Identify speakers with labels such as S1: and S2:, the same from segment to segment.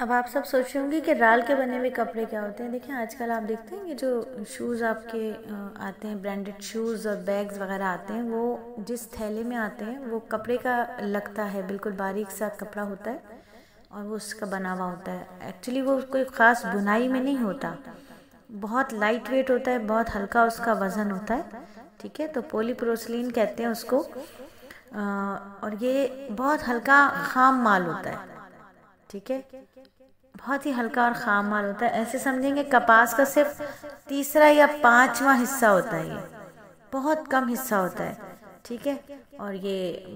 S1: اب آپ سب سوچ رہے ہوں گے کہ رال کے بنے ہوئے کپڑے کیا ہوتے ہیں۔ دیکھیں آج کل آپ دیکھتے ہیں یہ جو شوز آپ کے آتے ہیں، برانڈڈ شوز اور بیگز وغیرہ آتے ہیں، وہ جس تھیلے میں آتے ہیں وہ کپڑے کا لگتا ہے، بالکل باریک سا کپڑا ہوتا ہے اور وہ اس کا بنا ہوا ہوتا ہے۔ ایکچولی وہ کوئی خاص بنائی میں نہیں ہوتا، بہت لائٹ ویٹ ہوتا ہے، بہت ہلکا اس کا وزن ہوتا ہے، ٹھیک ہے۔ تو پولی پروسلین کہتے ہیں اس کو، اور یہ بہت ہلکا خام مال ہوتا ہے، ٹھیک ہے، بہت ہی ہلکا اور خام مال ہوتا ہے۔ ایسے سمجھیں گے کپاس کا صرف تیسرا یا پانچواں حصہ ہوتا ہے، یہ بہت کم حصہ ہوتا ہے، ٹھیک ہے، اور یہ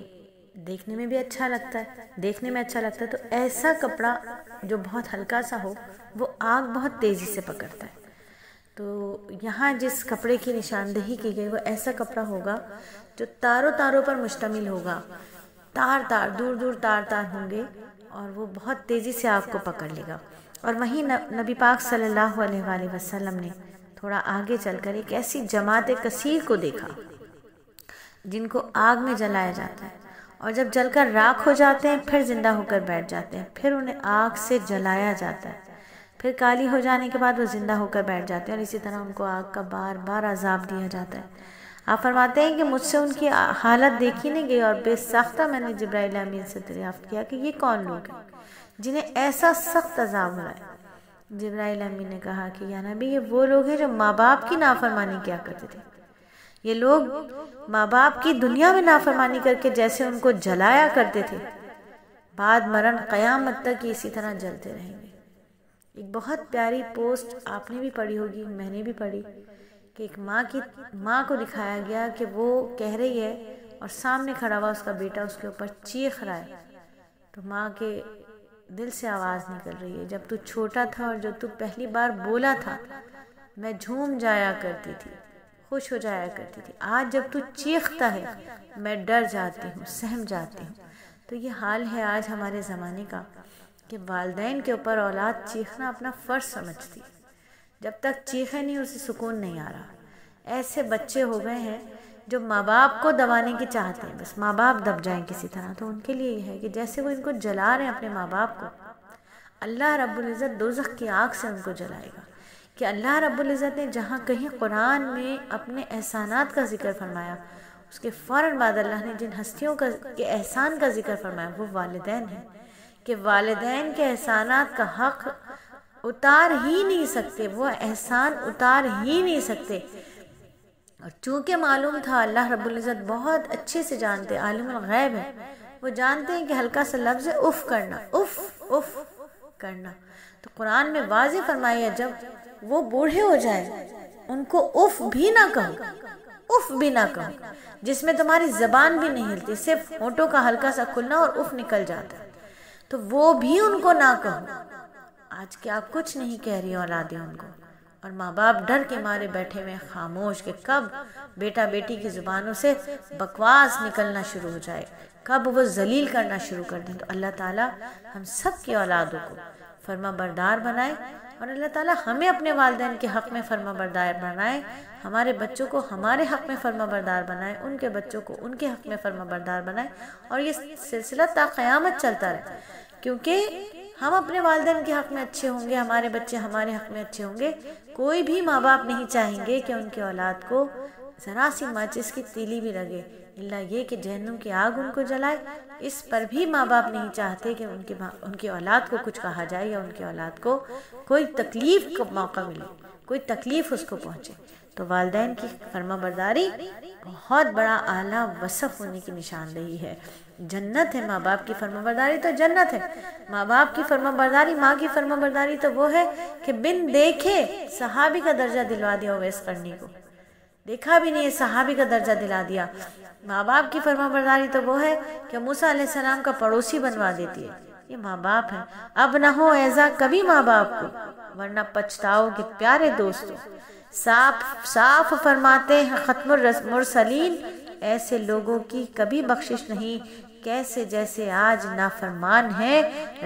S1: دیکھنے میں بھی اچھا لگتا ہے، تو ایسا کپڑا جو بہت ہلکا سا ہو وہ آگ بہت تیزی سے پکڑتا ہے۔ تو یہاں جس کپڑے کی نشاندہی کی گئی وہ ایسا کپڑا ہوگا جو تاروں پر مشتمل ہوگا، تار دور دور تار ہوں گے، اور وہ بہت تیزی سے آگ کو پکڑ لے گا۔ اور وہیں نبی پاک صلی اللہ علیہ وآلہ وسلم نے تھوڑا آگے چل کر ایک ایسی جماعت کثیر کو دیکھا جن کو آگ میں جلایا جاتا ہے، اور جب جل کر راکھ ہو جاتے ہیں پھر زندہ ہو کر بیٹھ جاتے ہیں، پھر انہیں آگ سے جلایا جاتا ہے، پھر کالی ہو جانے کے بعد وہ زندہ ہو کر بیٹھ جاتے ہیں، اور اسی طرح ان کو آگ کا بار بار عذاب دیا جاتا ہے۔ آپ فرماتے ہیں کہ مجھ سے ان کی حالت دیکھی نہیں گئی، اور بے ساختہ میں نے جبرائیل امین سے دریافت کیا کہ یہ کون لوگ ہیں جنہیں ایسا سخت عذاب ہو رہا ہے۔ جبرائیل امین نے کہا کہ یا نبی، یہ وہ لوگ ہیں جو ماں باپ کی نافرمانی کیا کرتے تھے، یہ لوگ ماں باپ کی دنیا میں نافرمانی کر کے جیسے ان کو جلایا کرتے تھے، بعد مرن قیامت تک اسی طرح جلتے رہیں گے۔ ایک بہت پیاری پوسٹ آپ نے بھی پڑھی ہوگی، میں نے بھی پڑھی، کہ ایک ماں کو دکھایا گیا کہ وہ کہہ رہی ہے اور سامنے کھڑا ہوا اس کا بیٹا اس کے اوپر چیخ رہا ہے، تو ماں کے دل سے آواز نکل رہی ہے، جب تو چھوٹا تھا اور جب تو پہلی بار بولا تھا میں جھوم جایا کرتی تھی، خوش ہو جایا کرتی تھی، آج جب تو چیختا ہے میں ڈر جاتی ہوں، سہم جاتی ہوں۔ تو یہ حال ہے آج ہمارے زمانے کا کہ والدین کے اوپر اولاد چیخنا اپنا فرض سمجھتی، جب تک چیخے نہیں اسے سکون نہیں آ رہا۔ ایسے بچے ہو گئے ہیں جو ماں باپ کو دبانے کی چاہتے ہیں، بس ماں باپ دب جائیں کسی طرح، تو ان کے لیے یہ ہے کہ جیسے وہ ان کو جلا رہے ہیں اپنے ماں باپ کو، اللہ رب العزت دوزخ کی آگ سے ان کو جلائے گا۔ کہ اللہ رب العزت نے جہاں کہیں قرآن میں اپنے احسانات کا ذکر فرمایا، اس کے فوراً بعد اللہ نے جن ہستیوں کے احسان کا ذکر فرمایا وہ والدین ہیں، کہ والدین کے احسانات کا حق اتار ہی نہیں سکتے، وہ احسان اتار ہی نہیں سکتے۔ اور چونکہ معلوم تھا اللہ رب العزت بہت اچھے سے جانتے، عالم الغیب ہے، وہ جانتے ہیں کہ ہلکا سا لفظ اف کرنا، اف اف کرنا، تو قرآن میں واضح فرمایا جب وہ بوڑھے ہو جائیں ان کو اف بھی نہ کہو، اف بھی نہ کہو، جس میں تمہاری زبان بھی نہیں ہلتی، صرف ہونٹوں کا ہلکا سا کھلنا اور اف نکل جاتا ہے، تو وہ بھی ان کو نہ کہو۔ آج کیا کچھ نہیں کہہ رہی اولادیں ان کو، اور ماں باپ ڈر کے مارے بیٹھے ہوئے خاموش کہ کب بیٹا بیٹی کی زبانوں سے بکواس نکلنا شروع ہو جائے، کب وہ ذلیل کرنا شروع کر دیں۔ تو اللہ تعالیٰ ہم سب کی اولادوں کو فرما بردار بنائے، اور اللہ تعالیٰ ہمیں اپنے والدین کے حق میں فرما بردار بنائے، ہمارے بچوں کو ہمارے حق میں فرما بردار بنائے، ان کے بچوں کو ان کے حق میں فرما بردار بنائے، اور یہ سلسلہ تا قیامت چلتا رہے، کیونکہ ہم اپنے والدین کے حق میں اچھے ہوں گے، ہمارے بچے ہمارے حق میں اچھے ہوں گے۔ کوئی بھی ماں باپ نہیں چاہیں گے کہ ان کے اولاد کو ذرا سی ماچس کی تیلی بھی لگے، الا یہ کہ جہنم کی آگ ان کو جلائے۔ اس پر بھی ماں باپ نہیں چاہتے کہ ان کی اولاد کو کچھ کہا جائے، یا ان کی اولاد کو کوئی تکلیف کا موقع ملے، کوئی تکلیف اس کو پہنچے۔ تو والدین کی فرما برداری بہت بڑا اعلیٰ وصف ہونے کی نشاندہی ہے۔ جنت ہے ماں باپ کی فرما برداری، تو جنت ہے ماں باپ کی فرما برداری، ماں کی فرما برداری تو وہ ہے کہ بن دیکھے صحابی کا درجہ دلوا دیا اویس قرنی کو، دیکھا بھی نہیں ہے صحابی کا درجہ دلا دیا۔ ماں باپ کی فرما برداری تو وہ ہے کہ موسیٰ علیہ السلام کا پڑوسی بنوا دیتی ہے۔ یہ ماں باپ ہیں، اب نہ ہو ایزا کبھی ماں باپ کو، ورنہ پچھتاؤ کہ پیارے دوستوں۔ صاف فرماتے ہیں ختم المرسلین، ایسے لوگوں کی کبھی بخشش نہیں، کیسے جیسے آج نافرمان ہیں،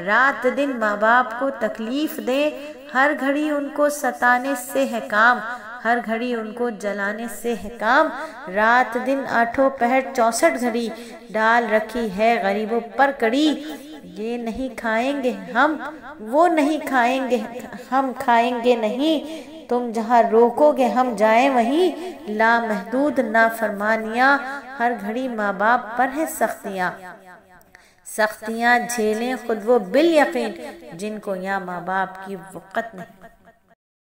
S1: رات دن ماں باپ کو تکلیف دیں، ہر گھڑی ان کو ستانے سے ہے کام، ہر گھڑی ان کو جلانے سے ہے کام، رات دن آٹھوں پہر 64 گھڑی ڈال رکھی ہے غریبوں پر کڑی، یہ نہیں کھائیں گے ہم، وہ نہیں کھائیں گے ہم کھائیں گے نہیں، تم جہاں روکو گے ہم جائیں وہیں، لامحدود نافرمانیاں، ہر گھڑی ماں باپ پر ہیں سختیاں، سختیاں جھیلیں خود وہ بالیقین، جن کو یہاں ماں باپ کی وقت نہیں۔